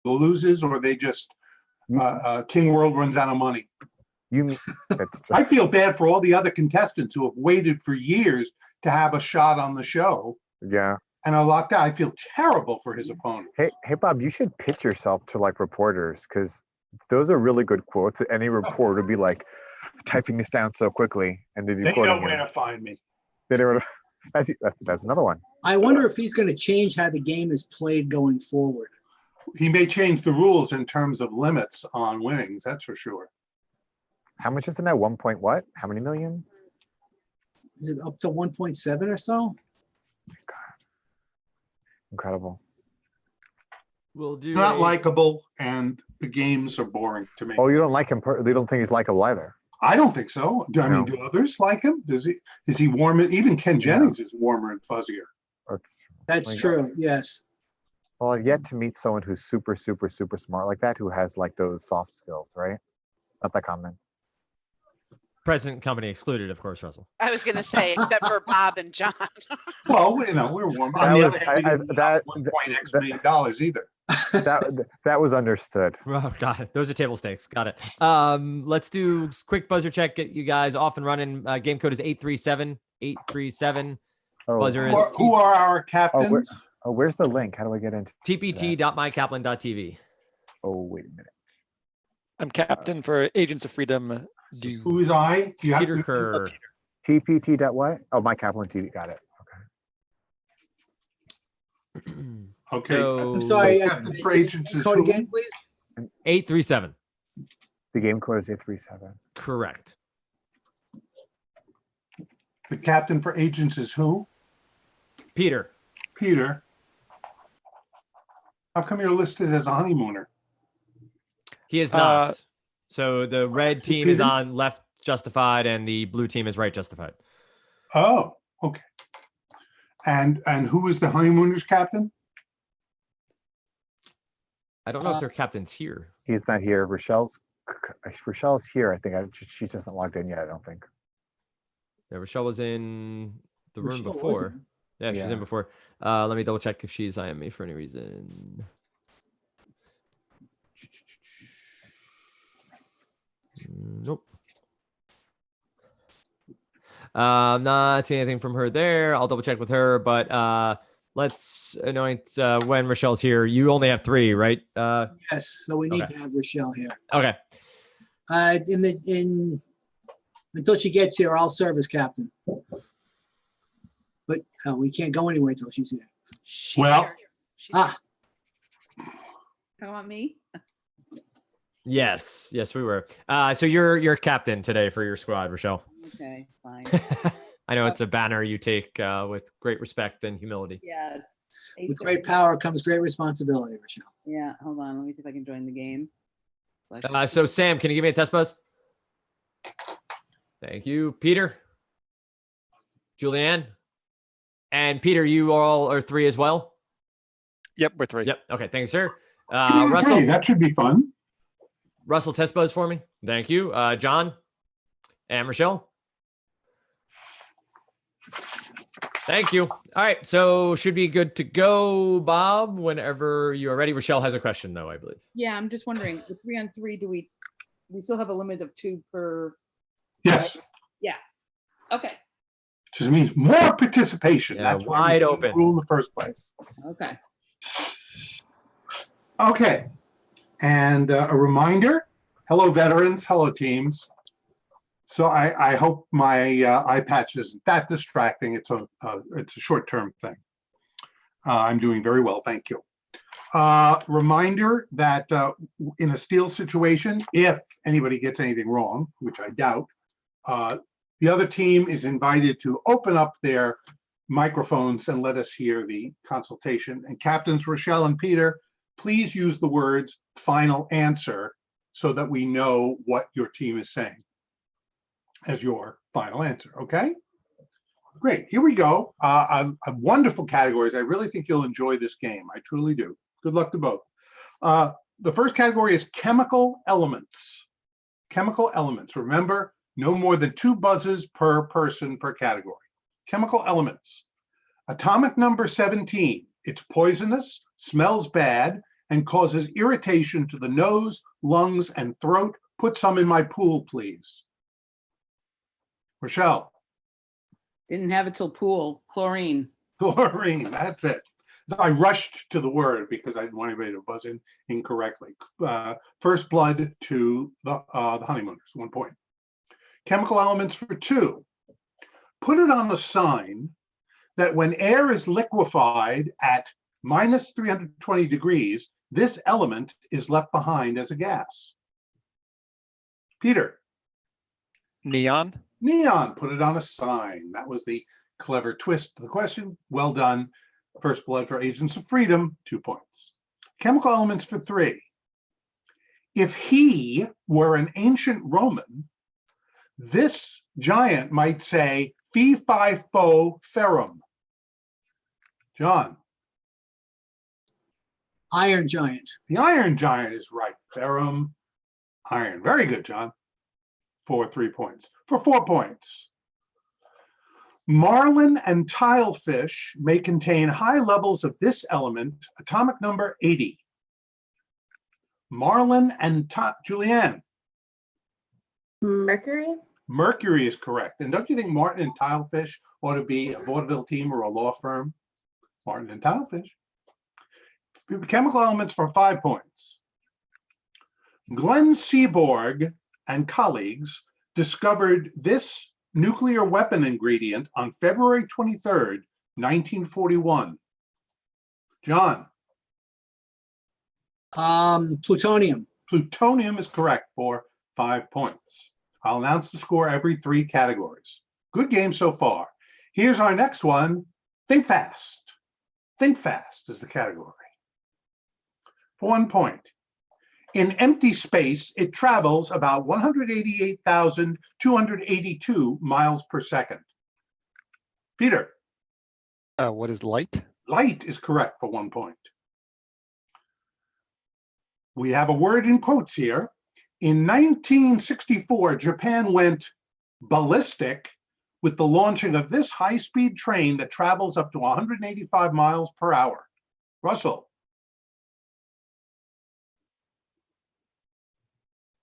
loses, or they just King World runs out of money. You mean I feel bad for all the other contestants who have waited for years to have a shot on the show. Yeah. And are locked out. I feel terrible for his opponent. Hey, Bob, you should pitch yourself to like reporters, because those are really good quotes. Any reporter would be like typing this down so quickly, and they'd be They quoting know where you. to find me. That's another one. I wonder if he's going to change how the game is played going forward. He may change the rules in terms of limits on winnings. That's for sure. How much is in that? 1 point what? How many million? Is it up to 1.7 or so? Incredible. We'll do. He's not likable, and the games are boring to me. Oh, you don't like him? You don't think he's likable either? I don't think so. I mean, do others like him? Does he? Is he warm? Even Ken Jennings is warmer and fuzzier. That's true. Yes. Well, I've yet to meet someone who's super, super, super smart like that, who has like those soft skills, right? Not that common. Present company excluded, of course, Russell. I was going to say, except for Bob and John. Well, we're warm. On the other hand, we didn't have $1.x million either. That was understood. Oh, got it. Those are table stakes. Got it. Let's do quick buzzer check. Get you guys off and running. Game code is 837. 837. Buzzer is who are our captains? Where's the link? How do I get into tpt.mykaplan.tv? Oh, wait a minute. I'm captain for Agents of Freedom. Who is I? Do you have Peter Kerr. TPT. What? Oh, my Kaplan TV. Got it. Okay. Okay. So, I'm sorry. For agents is Code who? again, please. 837. The game code is 837. Correct. The captain for agents is who? Peter. Peter. How come you're listed as a honeymooner? He is not. So the red team is Peter? on left justified, and the blue team is right justified. Oh, okay. And who is the honeymooners captain? I don't know if their captain's here. He's not here. Rochelle's here. I think she just not logged in yet. I don't think. Yeah, Rochelle was in the room Rochelle before. wasn't. Yeah, she's in before. Let me double check if she's IM for any reason. Nope. Not seeing anything from her there. I'll double check with her, but let's anoint when Rochelle's here. You only have 3, right? Yes. So we need to have Rochelle here. Okay. Until she gets here, I'll serve as captain. But we can't go anywhere until she's here. Well, Talking about me? Yes, we were. So you're captain today for your squad, Rochelle. Okay, fine. I know it's a banner you take with great respect and humility. Yes. With great power comes great responsibility, Rochelle. Yeah, hold on. Let me see if I can join the game. So Sam, can you give me a test buzz? Thank you, Peter, Julianne, and Peter. You all are 3 as well. Yep, we're 3. Yep. Okay. Thanks, sir. Russell, Russell, that should be fun. Russell, test buzz for me. Thank you, John, and Rochelle. Thank you. All right, so should be good to go, Bob. Whenever you are ready. Rochelle has a question, though, I believe. Yeah, I'm just wondering, with 3 on 3, do we still have a limit of 2 per? Yes. Yeah. Okay. Just means more participation. Yeah, That's why wide we open. rule in the first place. Okay. Okay. And a reminder, hello veterans, hello teams. So I hope my eye patch isn't that distracting. It's a short-term thing. I'm doing very well, thank you. Reminder that in a steal situation, if anybody gets anything wrong, which I doubt, the other team is invited to open up their microphones and let us hear the consultation. And captains Rochelle and Peter, please use the words final answer so that we know what your team is saying as your final answer, okay? Great, here we go. Wonderful categories. I really think you'll enjoy this game. I truly do. Good luck to both. The first category is chemical elements. Chemical elements. Remember, no more than 2 buzzes per person per category. Chemical elements. Atomic number 17. It's poisonous, smells bad, and causes irritation to the nose, lungs, and throat. Put some in my pool, please. Rochelle. Didn't have it till pool. Chlorine. Chlorine, that's it. I rushed to the word because I didn't want anybody to buzz in incorrectly. First blood to the Honeymooners, 1 point. Chemical elements for 2. Put it on a sign that when air is liquefied at minus 320 degrees, this element is left behind as a gas. Peter. Neon. Neon, put it on a sign. That was the clever twist to the question. Well done. First blood for Agents of Freedom, 2 points. Chemical elements for 3. If he were an ancient Roman, this giant might say, fee fi fo ferrum. John. Iron Giant. The Iron Giant is right. Ferrum, iron. Very good, John. For 3 points. For 4 points. Marlin and tilefish may contain high levels of this element, atomic number 80. Marlin and Julianne. Mercury? Mercury is correct. And don't you think Martin and tilefish ought to be a vaudeville team or a law firm? Martin and tilefish. Chemical elements for 5 points. Glenn Seaborg and colleagues discovered this nuclear weapon ingredient on February 23rd, 1941. John. Plutonium. Plutonium is correct for 5 points. I'll announce the score every 3 categories. Good game so far. Here's our next one. Think fast. Think fast is the category. For 1 point. In empty space, it travels about 188,282 miles per second. Peter. What is light? Light is correct for 1 point. We have a word in quotes here. In 1964, Japan went ballistic with the launching of this high-speed train that travels up to 185 miles per hour. Russell.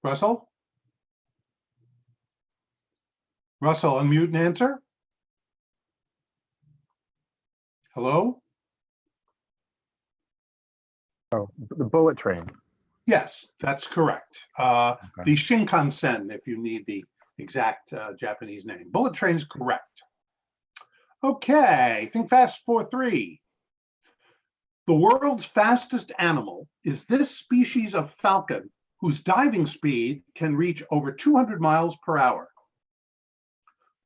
Russell? Russell, unmute and answer. Hello? Oh, the bullet train. Yes, that's correct. The Shinkansen, if you need the exact Japanese name. Bullet train is correct. Okay, think fast for 3. The world's fastest animal is this species of falcon whose diving speed can reach over 200 miles per hour.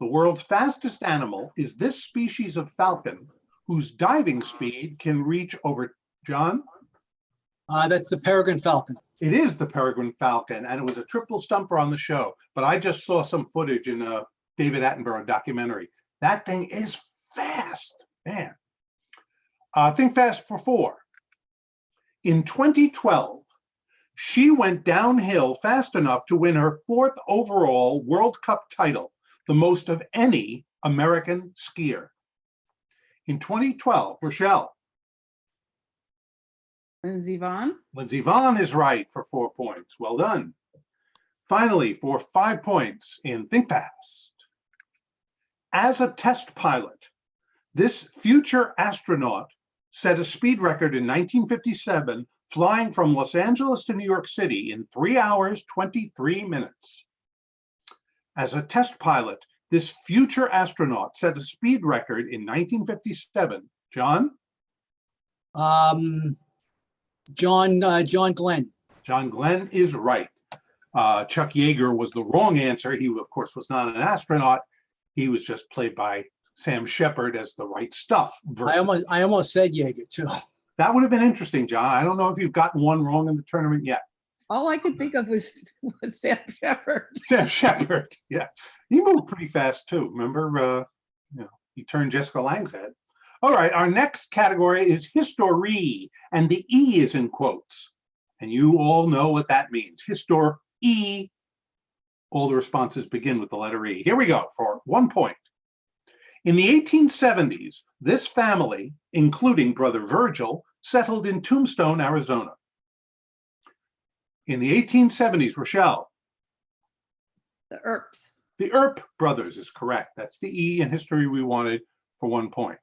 The world's fastest animal is this species of falcon whose diving speed can reach over, John? That's the peregrine falcon. It is the peregrine falcon, and it was a triple stumper on the show, but I just saw some footage in a David Attenborough documentary. That thing is fast, man. Think fast for 4. In 2012, she went downhill fast enough to win her 4th overall World Cup title, the most of any American skier. In 2012, Rochelle. Lindsey Vonn. Lindsey Vonn is right for 4 points. Well done. Finally, for 5 points in Think Fast. As a test pilot, this future astronaut set a speed record in 1957, flying from Los Angeles to New York City in 3 hours, 23 minutes. As a test pilot, this future astronaut set a speed record in 1957. John? John Glenn. John Glenn is right. Chuck Yeager was the wrong answer. He, of course, was not an astronaut. He was just played by Sam Shepard as the right stuff. I almost said Yeager too. That would have been interesting, John. I don't know if you've gotten one wrong in the tournament yet. All I could think of was Sam Shepard. Sam Shepard, yeah. He moved pretty fast too. Remember, he turned Jessica Lange's head. All right, our next category is history, and the E is in quotes. And you all know what that means. History. All the responses begin with the letter E. Here we go for 1 point. In the 1870s, this family, including brother Virgil, settled in Tombstone, Arizona. In the 1870s, Rochelle, The Earps. the Earp brothers is correct. That's the E in history we wanted for 1 point.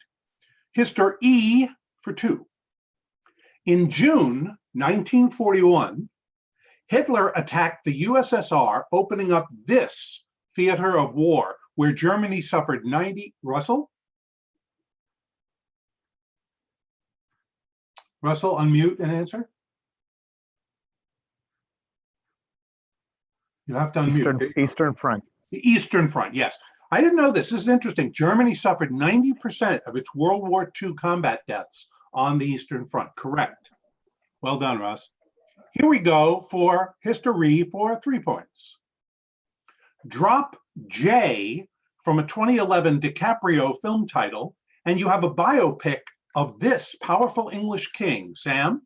Histor E for 2. In June 1941, Hitler attacked the USSR, opening up this theater of war where Germany suffered 90. Russell, unmute and answer. You have to unmute. Eastern Front. The Eastern Front, yes. I didn't know this. This is interesting. Germany suffered 90% of its World War II combat deaths on the Eastern Front. Correct. Well done, Russ. Here we go for history for 3 points. Drop J from a 2011 DiCaprio film title, and you have a biopic of this powerful English king. Sam?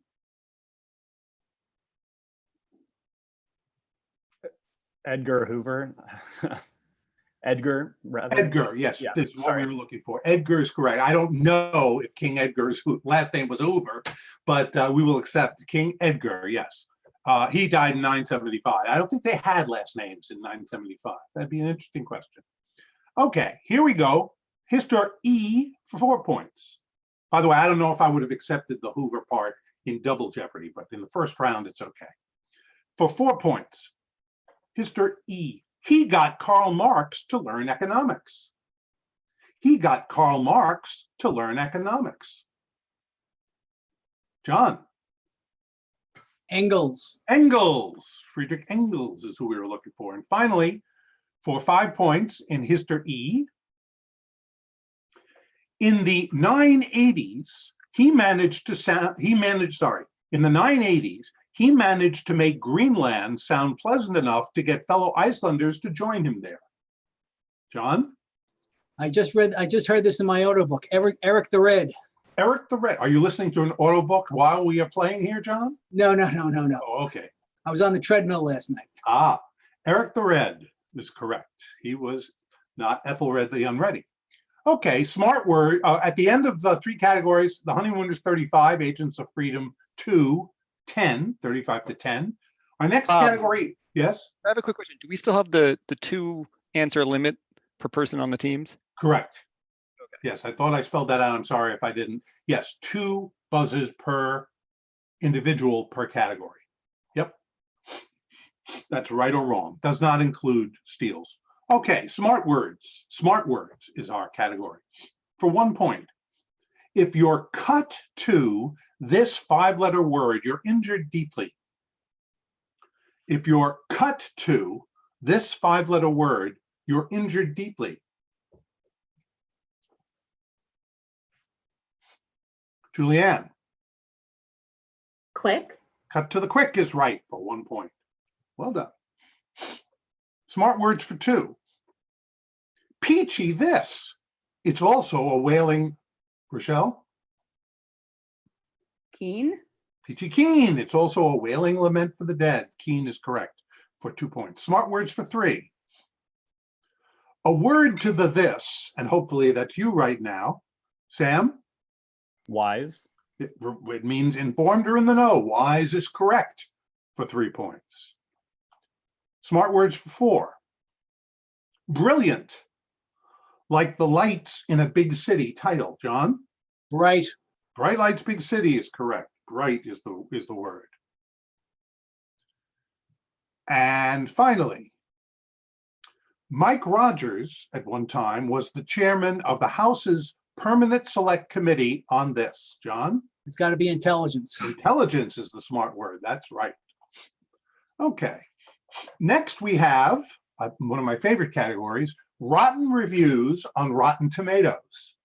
Edgar Hoover. Edgar, rather. Edgar, yes, Yeah, this is what sorry. we were looking for. Edgar is correct. I don't know if King Edgar's last name was Hoover, but we will accept King Edgar, yes. He died in 975. I don't think they had last names in 975. That'd be an interesting question. Okay, here we go. Histor E for 4 points. By the way, I don't know if I would have accepted the Hoover part in double jeopardy, but in the first round, it's okay. For 4 points, Histor E. He got Karl Marx to learn economics. He got Karl Marx to learn economics. John? Engels. Engels. Friedrich Engels is who we were looking for. And finally, for 5 points in Histor E, in the 980s, in the 980s, he managed to make Greenland sound pleasant enough to get fellow Icelanders to join him there. John? I just heard this in my audiobook. Eric the Red. Eric the Red. Are you listening to an audiobook while we are playing here, John? No. Oh, okay. I was on the treadmill last night. Ah, Eric the Red is correct. He was not Ethelred the Unready. Okay, smart word. At the end of the 3 categories, the Honeymooners 35, Agents of Freedom 2, 10, 35 to 10. Our next category, yes? I have a quick question. Do we still have the 2 answer limit per person on the teams? Correct. Okay. Yes, I thought I spelled that out. I'm sorry if I didn't. Yes, 2 buzzes per individual per category. Yep. That's right or wrong. Does not include steals. Okay, smart words. Smart words is our category. For 1 point, if you're cut to this 5-letter word, you're injured deeply. If you're cut to this 5-letter word, you're injured deeply. Julianne? Quick. Cut to the quick is right for 1 point. Well done. Smart words for 2. Peachy this. It's also a wailing, Rochelle? Keen. Peachy keen. It's also a wailing lament for the dead. Keen is correct for 2 points. Smart words for 3. A word to the this, and hopefully that's you right now. Sam? Wise. It means informed or in the know. Wise is correct for 3 points. Smart words for 4. Brilliant. Like the lights in a big city title. John? Bright. Bright lights, big city is correct. Bright is the word. And finally, Mike Rogers at one time was the chairman of the House's Permanent Select Committee on this. John? It's got to be intelligence. Intelligence is the smart word. That's right. Okay. Next we have one of my favorite categories, rotten reviews on Rotten Tomatoes.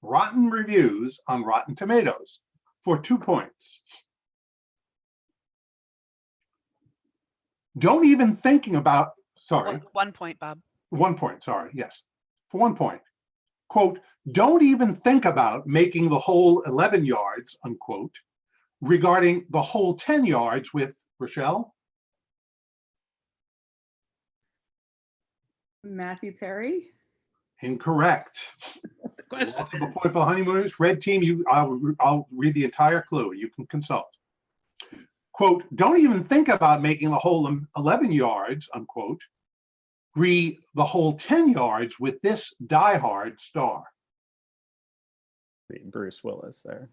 Rotten reviews on Rotten Tomatoes for 2 points. Don't even thinking about, sorry. 1 point, Bob. 1 point, sorry, yes. For 1 point. Quote, don't even think about making the whole 11 yards, unquote, regarding the whole 10 yards with Rochelle. Matthew Perry. Incorrect. Lots of a point for the Honeymooners. Red team, I'll read the entire clue. You can consult. quote, don't even think about making the whole 11 yards, unquote. Re the whole 10 yards with this diehard star. Bruce Willis there.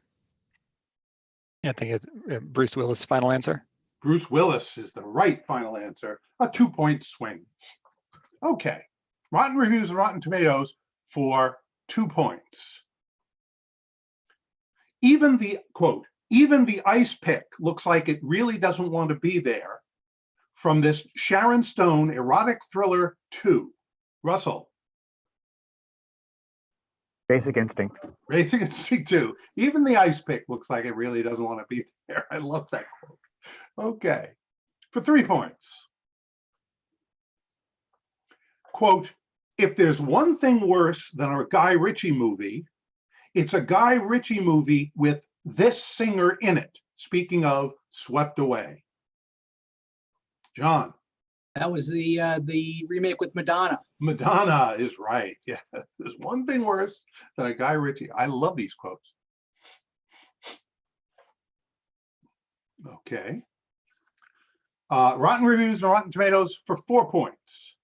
Yeah, I think it's Bruce Willis' final answer. Bruce Willis is the right final answer. A 2-point swing. Okay. Rotten Reviews and Rotten Tomatoes for 2 points. Even the, quote, even the ice pick looks like it really doesn't want to be there. From this Sharon Stone erotic thriller 2. Russell. Basic Instinct. Basic Instinct 2. Even the ice pick looks like it really doesn't want to be there. I love that quote. Okay. For 3 points. Quote, if there's one thing worse than a Guy Ritchie movie, it's a Guy Ritchie movie with this singer in it. Speaking of Swept Away. John. That was the remake with Madonna. Madonna is right. Yeah, there's one thing worse than a Guy Ritchie. I love these quotes. Okay. Rotten Reviews and Rotten Tomatoes for 4 points.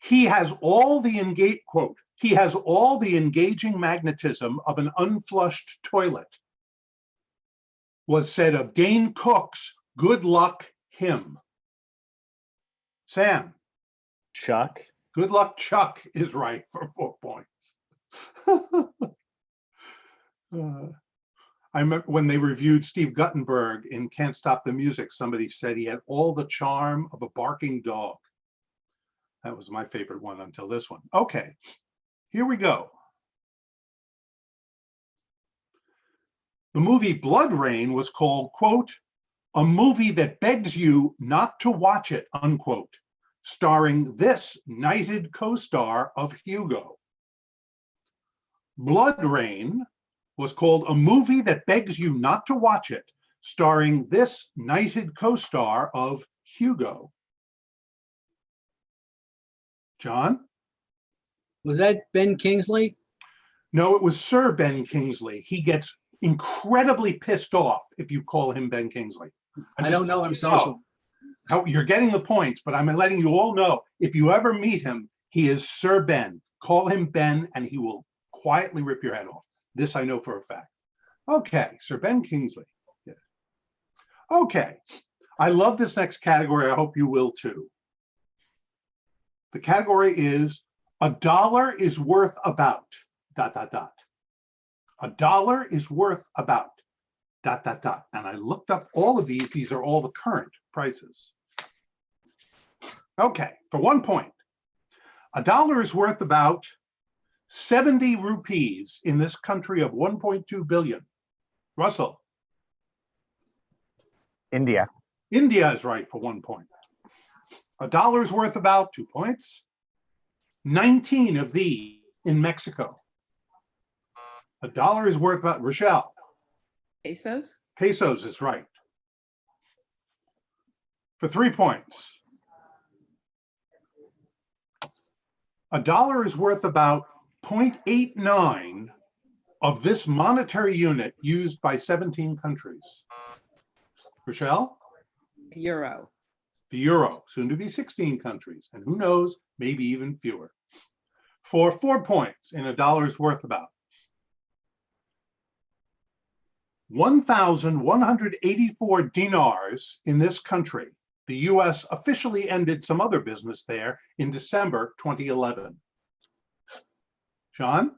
He has all the quote, he has all the engaging magnetism of an unflushed toilet, was said of Dane Cook's Good Luck Him. Sam. Chuck. Good Luck Chuck is right for 4 points. I remember when they reviewed Steve Guttenberg in Can't Stop the Music, somebody said he had all the charm of a barking dog. That was my favorite one until this one. Okay, here we go. The movie Blood Rain was called, quote, a movie that begs you not to watch it, unquote, starring this knighted co-star of Hugo. Blood Rain was called a movie that begs you not to watch it, starring this knighted co-star of Hugo. John? Was that Ben Kingsley? No, it was Sir Ben Kingsley. He gets incredibly pissed off if you call him Ben Kingsley. I don't know him so. Oh, you're getting the points, but I'm letting you all know, if you ever meet him, he is Sir Ben. Call him Ben and he will quietly rip your head off. This I know for a fact. Okay, Sir Ben Kingsley. Yeah. Okay, I love this next category. I hope you will too. The category is $1 is worth about ... $1 is worth about ... And I looked up all of these. These are all the current prices. Okay, for 1 point, $1 is worth about 70 rupees in this country of 1.2 billion. Russell. India. India is right for 1 point. $1 is worth about 2 points. 19 of these in Mexico. $1 is worth about, Rochelle. Pesos? Pesos is right. For 3 points. $1 is worth about 0.89 of this monetary unit used by 17 countries. Rochelle? Euro. The euro, soon to be 16 countries, and who knows, maybe even fewer. For 4 points in $1 is worth about 1,184 dinars in this country. The US officially ended some other business there in December 2011. John?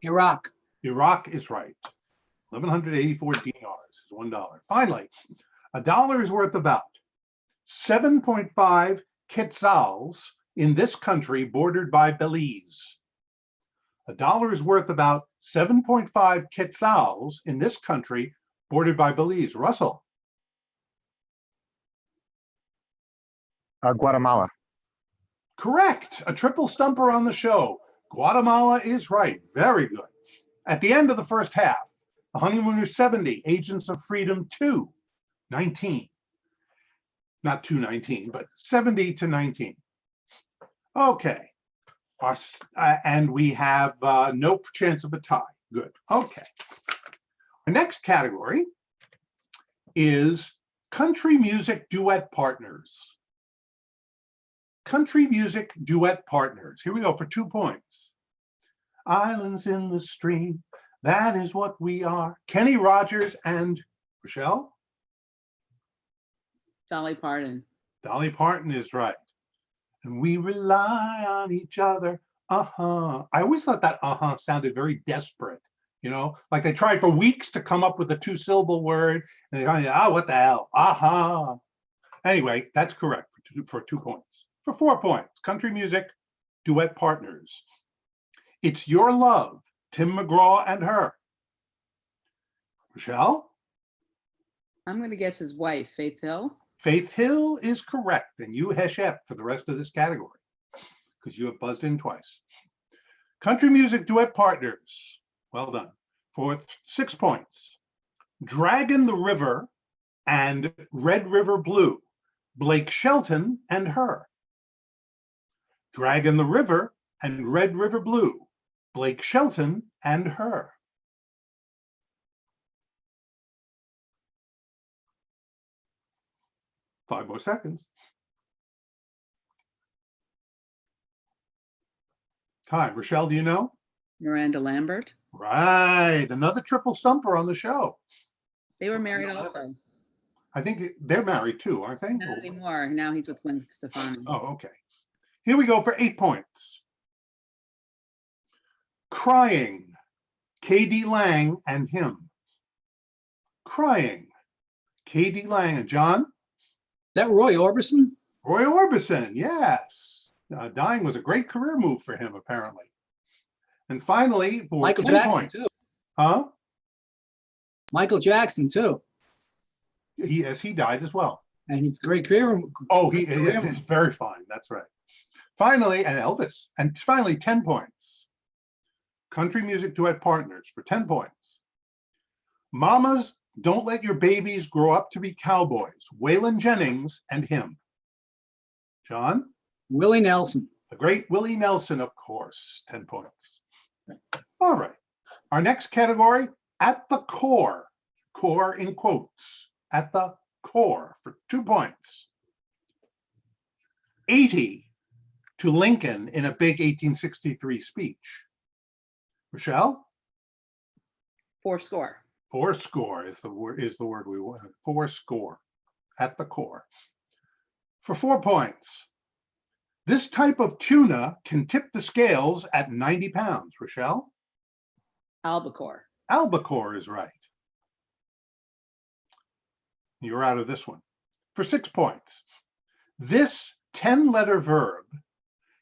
Iraq. Iraq is right. 1,184 dinars is $1. Finally, $1 is worth about 7.5 quetzals in this country bordered by Belize. $1 is worth about 7.5 quetzals in this country bordered by Belize. Russell? Guatemala. Correct. A triple stumper on the show. Guatemala is right. Very good. At the end of the first half, the Honeymooners 70, Agents of Freedom 2, 19. Not 219, but 70 to 19. Okay. And we have no chance of a tie. Good. Okay. Our next category is country music duet partners. Country music duet partners. Here we go for 2 points. Islands in the stream, that is what we are. Kenny Rogers and Rochelle? Dolly Parton. Dolly Parton is right. And we rely on each other. Uh-huh. I always thought that uh-huh sounded very desperate. You know, like they tried for weeks to come up with a 2-syllable word. And they're going, oh, what the hell? Uh-huh. Anyway, that's correct for 2 points. For 4 points, country music duet partners. It's Your Love, Tim McGraw and Her. Rochelle? I'm going to guess his wife, Faith Hill. Faith Hill is correct, and you heshep for the rest of this category because you have buzzed in twice. Country music duet partners. Well done. For 6 points. Dragon the River and Red River Blue. Blake Shelton and Her. Dragon the River and Red River Blue. Blake Shelton and Her. Five more seconds. Time. Rochelle, do you know? Miranda Lambert. Right. Another triple stumper on the show. They were married Miranda also. I think they're married too, aren't they? Not anymore. Now he's with Gwen Stefani. Oh, okay. Here we go for 8 points. Crying. K.D. Lang and Him. Crying. K.D. Lang and John? Is that Roy Orbison? Roy Orbison, yes. Dying was a great career move for him, apparently. And finally, for Michael 10 Jackson, points. too. Huh? Michael Jackson, too. Yes, he died as well. And he's a great career. Oh, he great career. is very fine. That's right. Finally, and Elvis. And finally, 10 points. Country music duet partners for 10 points. Mamas, Don't Let Your Babies Grow Up to Be Cowboys. Waylon Jennings and Him. John? Willie Nelson. The great Willie Nelson, of course. 10 points. All right. Our next category, At the Core. Core in quotes. At the core for 2 points. 80 to Lincoln in a big 1863 speech. Rochelle? Fourscore. Fourscore is the word we want. Fourscore. At the core. For 4 points. This type of tuna can tip the scales at 90 pounds. Rochelle? Albacore. Albacore is right. You're out of this one. For 6 points. This 10-letter verb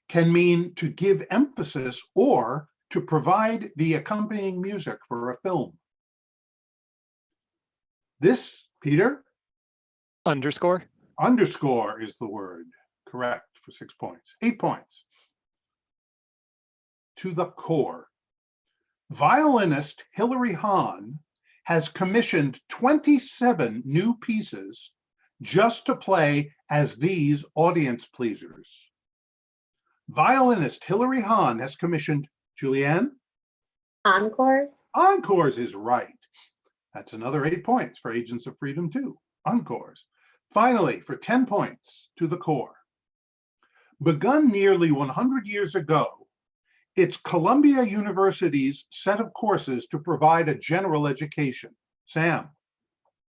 can mean to give emphasis or to provide the accompanying music for a film. This, Peter? Underscore. Underscore is the word. Correct for 6 points. 8 points. To the core. Violinist Hilary Hahn has commissioned 27 new pieces just to play as these audience pleasers. Violinist Hilary Hahn has commissioned, Julianne? Encores. Encores is right. That's another 8 points for Agents of Freedom 2. Encores. Finally, for 10 points, To the Core. Begun nearly 100 years ago, it's Columbia University's set of courses to provide a general education. Sam?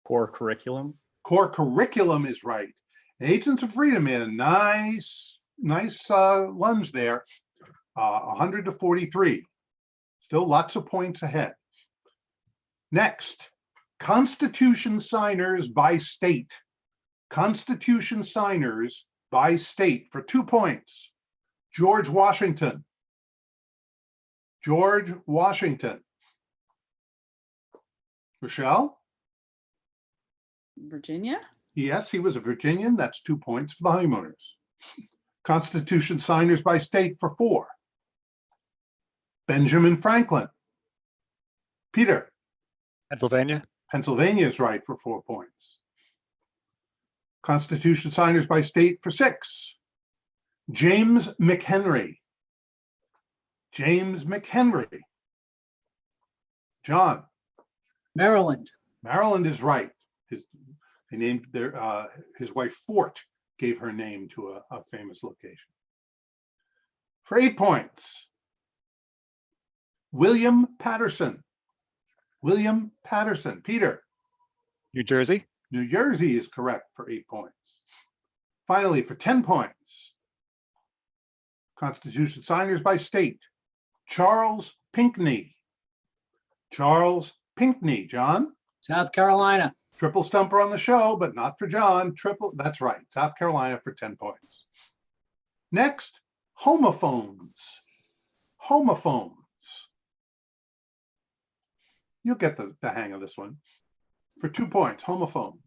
Core curriculum. Core curriculum is right. Agents of Freedom made a nice lunge there, 100 to 43. Still lots of points ahead. Next, Constitution signers by state. Constitution signers by state for 2 points. George Washington. George Washington. Rochelle? Virginia? Yes, he was a Virginian. That's 2 points for the Honeymooners. Constitution signers by state for 4. Benjamin Franklin. Peter? Pennsylvania. Pennsylvania is right for 4 points. Constitution signers by state for 6. James McHenry. James McHenry. John, Maryland. Maryland is right. They named his wife Fort gave her name to a famous location. For 8 points, William Patterson. William Patterson. Peter, New Jersey. New Jersey is correct for 8 points. Finally, for 10 points, Constitution signers by state, Charles Pinckney. Charles Pinckney. John? South Carolina. Triple stumper on the show, but not for John. That's right. South Carolina for 10 points. Next, homophones. Homophones. You'll get the hang of this one. For 2 points, homophones.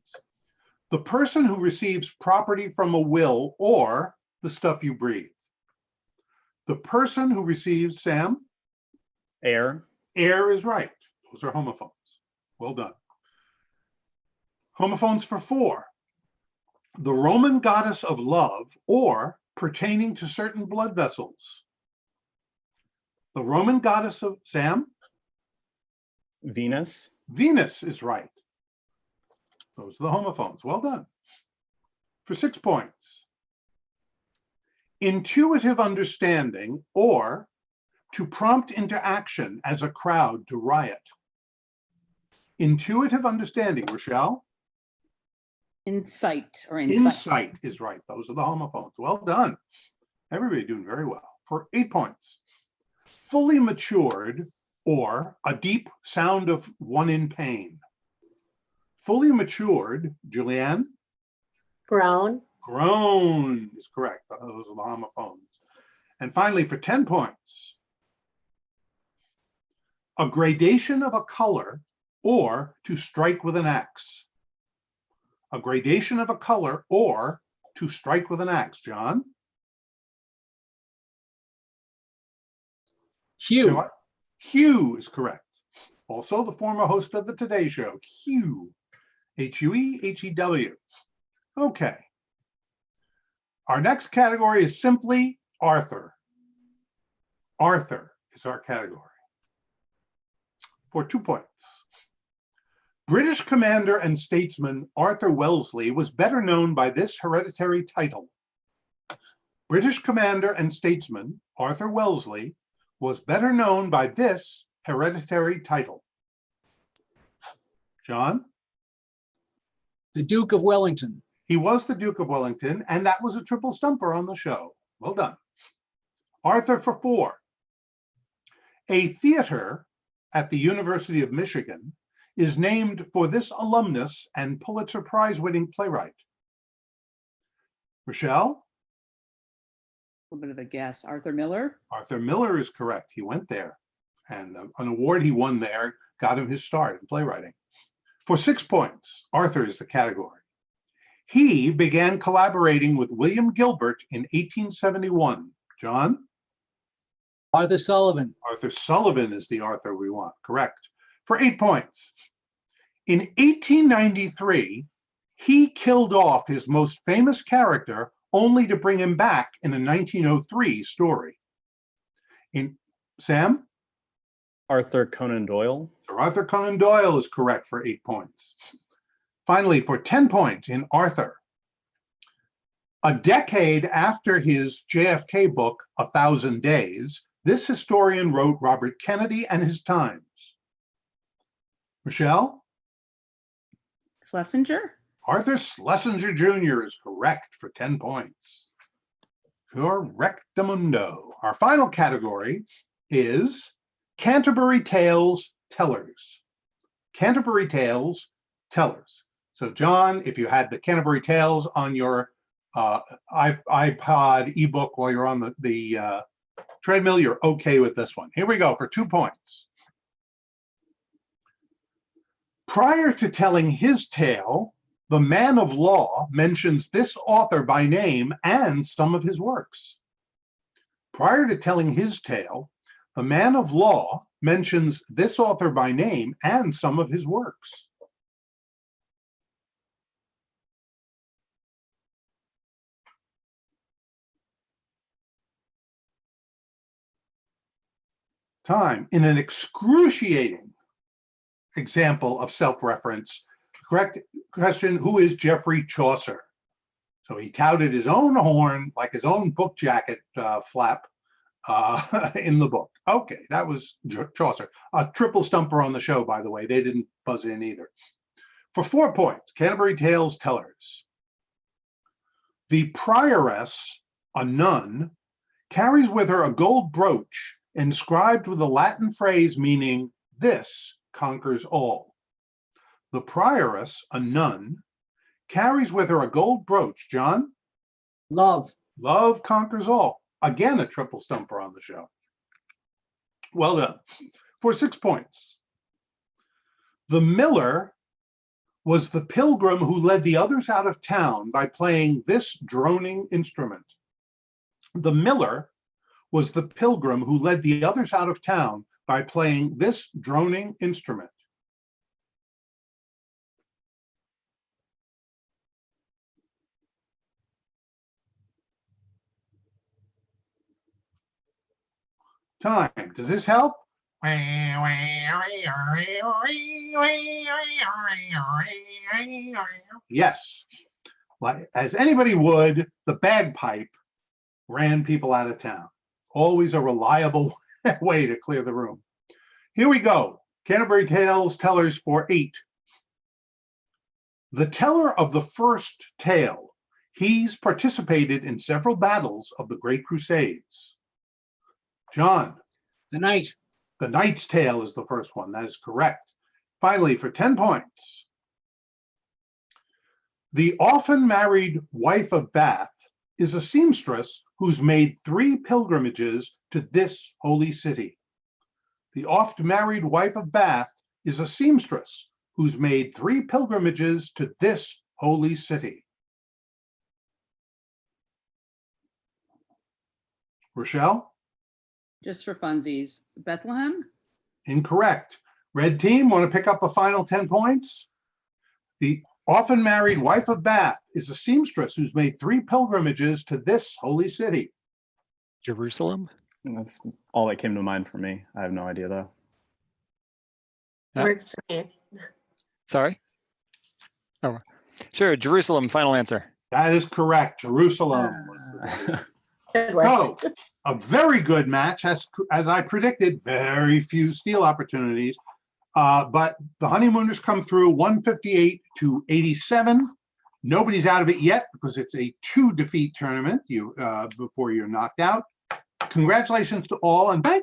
The person who receives property from a will or the stuff you breathe. The person who receives, Sam? Air. Air is right. Those are homophones. Well done. Homophones for 4. The Roman goddess of love or pertaining to certain blood vessels. The Roman goddess of, Sam? Venus. Venus is right. Those are the homophones. Well done. For 6 points. Intuitive understanding or to prompt into action as a crowd to riot. Intuitive understanding, Rochelle? Insight or insight. Insight is right. Those are the homophones. Well done. Everybody doing very well. For 8 points. Fully matured or a deep sound of one in pain. Fully matured, Julianne? Grown. Grown is correct. Those are the homophones. And finally, for 10 points, a gradation of a color or to strike with an axe. A gradation of a color or to strike with an axe. John? Hue. Hugh is correct. Also the former host of the Today Show, Hugh. Hue, Hew. Okay. Our next category is simply Arthur. Arthur is our category. For 2 points. British commander and statesman Arthur Wellesley was better known by this hereditary title. British commander and statesman Arthur Wellesley was better known by this hereditary title. John? The Duke of Wellington. He was the Duke of Wellington, and that was a triple stumper on the show. Well done. Arthur for 4. A theater at the University of Michigan is named for this alumnus and Pulitzer Prize-winning playwright. Rochelle? A little bit of a guess. Arthur Miller. Arthur Miller is correct. He went there, and an award he won there got him his start in playwriting. For 6 points, Arthur is the category. He began collaborating with William Gilbert in 1871. John? Arthur Sullivan. Arthur Sullivan is the Arthur we want. Correct. For 8 points. In 1893, he killed off his most famous character only to bring him back in a 1903 story. Sam? Arthur Conan Doyle. Sir Arthur Conan Doyle is correct for 8 points. Finally, for 10 points in Arthur, a decade after his JFK book, 1,000 Days, this historian wrote Robert Kennedy and His Times. Michelle? Schlesinger. Arthur Schlesinger Jr. is correct for 10 points. Correctamundo. Our final category is Canterbury Tales Tellers. Canterbury Tales Tellers. So John, if you had the Canterbury Tales on your iPod ebook while you're on the treadmill, you're okay with this one. Here we go for 2 points. Prior to telling his tale, the man of law mentions this author by name and some of his works. Prior to telling his tale, the man of law mentions this author by name and some of his works. Time. In an excruciating example of self-reference. Correct question, who is Geoffrey Chaucer? So he touted his own horn like his own book jacket flap in the book. Okay, that was Chaucer. A triple stumper on the show, by the way. They didn't buzz in either. For 4 points, Canterbury Tales tellers. The prioress, a nun, carries with her a gold brooch inscribed with a Latin phrase meaning "this conquers all." The prioress, a nun, carries with her a gold brooch. John? Love. Love conquers all. Again, a triple stumper on the show. Well done. For 6 points. The miller was the pilgrim who led the others out of town by playing this droning instrument. The miller was the pilgrim who led the others out of town by playing this droning instrument. Time. Does this help? Yes. Like, as anybody would, the bagpipe ran people out of town. Always a reliable way to clear the room. Here we go. Canterbury Tales tellers for 8. The teller of the first tale. He's participated in several battles of the Great Crusades. John. The Knight. The Knight's Tale is the first one. That is correct. Finally, for 10 points. The often married wife of Bath is a seamstress who's made 3 pilgrimages to this holy city. The oft married wife of Bath is a seamstress who's made 3 pilgrimages to this holy city. Rochelle? Just for funsies, Bethlehem? Incorrect. Red team, want to pick up the final 10 points? The often married wife of Bath is a seamstress who's made 3 pilgrimages to this holy city. Jerusalem? That's all that came to mind for me. I have no idea though. Yeah. Works for me. Sorry? Oh, sure, Jerusalem, final answer. That is correct. Jerusalem was the Good work. So, a very good match, as I predicted, very few steal opportunities. But the Honeymooners come through 158 to 87. Nobody's out of it yet because it's a 2-defeat tournament before you're knocked out. Congratulations to all, and thank